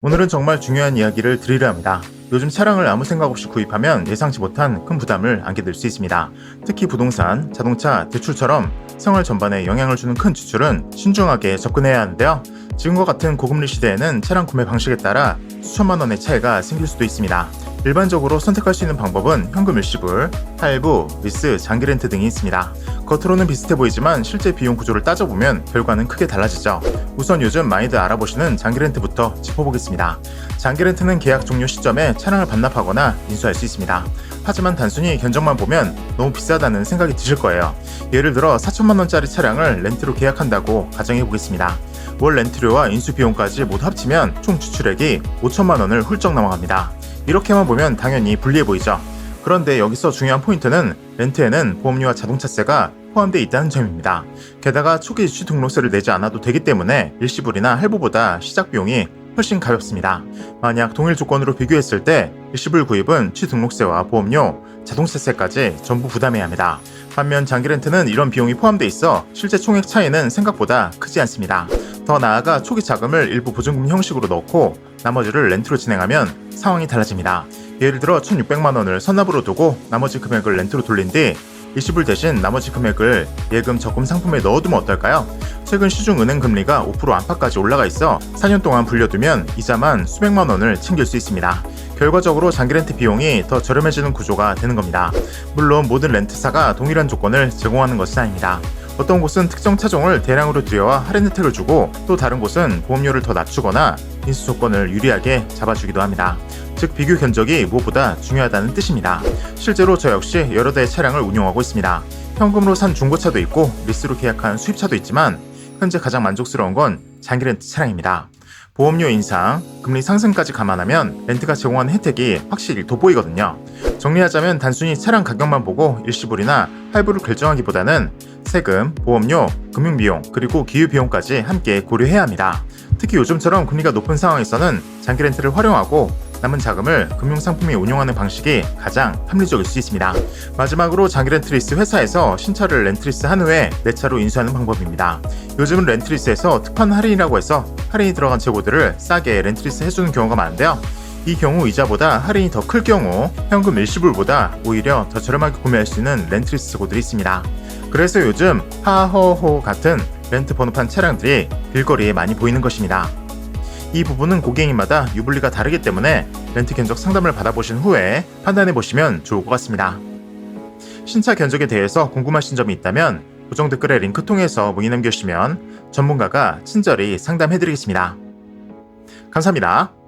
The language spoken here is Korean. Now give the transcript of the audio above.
오늘은 정말 중요한 이야기를 드리려 합니다. 요즘 차량을 아무 생각 없이 구입하면 예상치 못한 큰 부담을 안게 될 수 있습니다. 특히 부동산, 자동차, 대출처럼 생활 전반에 영향을 주는 큰 지출은 신중하게 접근해야 하는데요. 지금과 같은 고금리 시대에는 차량 구매 방식에 따라 수천만 원의 차이가 생길 수도 있습니다. 일반적으로 선택할 수 있는 방법은 현금 일시불, 할부, 리스, 장기 렌트 등이 있습니다. 겉으로는 비슷해 보이지만 실제 비용 구조를 따져보면 결과는 크게 달라지죠. 우선 요즘 많이들 알아보시는 장기 렌트부터 짚어보겠습니다. 장기 렌트는 계약 종료 시점에 차량을 반납하거나 인수할 수 있습니다. 하지만 단순히 견적만 보면 너무 비싸다는 생각이 드실 거예요. 예를 들어 4천만 원짜리 차량을 렌트로 계약한다고 가정해 보겠습니다. 월 렌트료와 인수 비용까지 모두 합치면 총 지출액이 5천만 원을 훌쩍 넘어갑니다. 이렇게만 보면 당연히 불리해 보이죠. 그런데 여기서 중요한 포인트는 렌트에는 보험료와 자동차세가 포함되어 있다는 점입니다. 게다가 초기 취등록세를 내지 않아도 되기 때문에 일시불이나 할부보다 시작 비용이 훨씬 가볍습니다. 만약 동일 조건으로 비교했을 때 일시불 구입은 취등록세와 보험료, 자동차세까지 전부 부담해야 합니다. 반면 장기 렌트는 이런 비용이 포함되어 있어 실제 총액 차이는 생각보다 크지 않습니다. 더 나아가 초기 자금을 일부 보증금 형식으로 넣고 나머지를 렌트로 진행하면 상황이 달라집니다. 예를 들어 1,600만 원을 선납으로 두고 나머지 금액을 렌트로 돌린 뒤 일시불 대신 나머지 금액을 예금 적금 상품에 넣어두면 어떨까요? 최근 시중 은행 금리가 5% 안팎까지 올라가 있어 4년 동안 불려두면 이자만 수백만 원을 챙길 수 있습니다. 결과적으로 장기 렌트 비용이 더 저렴해지는 구조가 되는 겁니다. 물론 모든 렌트사가 동일한 조건을 제공하는 것은 아닙니다. 어떤 곳은 특정 차종을 대량으로 들여와 할인 혜택을 주고 또 다른 곳은 보험료를 더 낮추거나 인수 조건을 유리하게 잡아주기도 합니다. 즉 비교 견적이 무엇보다 중요하다는 뜻입니다. 실제로 저 역시 여러 대의 차량을 운용하고 있습니다. 현금으로 산 중고차도 있고 리스로 계약한 수입차도 있지만 현재 가장 만족스러운 건 장기 렌트 차량입니다. 보험료 인상, 금리 상승까지 감안하면 렌트가 제공하는 혜택이 확실히 돋보이거든요. 정리하자면 단순히 차량 가격만 보고 일시불이나 할부를 결정하기보다는 세금, 보험료, 금융비용, 그리고 기후비용까지 함께 고려해야 합니다. 특히 요즘처럼 금리가 높은 상황에서는 장기 렌트를 활용하고 남은 자금을 금융상품에 운용하는 방식이 가장 합리적일 수 있습니다. 마지막으로 장기 렌트리스 회사에서 신차를 렌트리스 한 후에 내 차로 인수하는 방법입니다. 요즘은 렌트리스에서 특판 할인이라고 해서 할인이 들어간 재고들을 싸게 렌트리스 해주는 경우가 많은데요. 이 경우 이자보다 할인이 더 클 경우 현금 일시불보다 오히려 더 저렴하게 구매할 수 있는 렌트리스 재고들이 있습니다. 그래서 요즘 하허호 같은 렌트 번호판 차량들이 길거리에 많이 보이는 것입니다. 이 부분은 고객님마다 유불리가 다르기 때문에 렌트 견적 상담을 받아보신 후에 판단해보시면 좋을 것 같습니다. 신차 견적에 대해서 궁금하신 점이 있다면 고정 댓글에 링크 통해서 문의 남겨주시면 전문가가 친절히 상담해드리겠습니다. 감사합니다.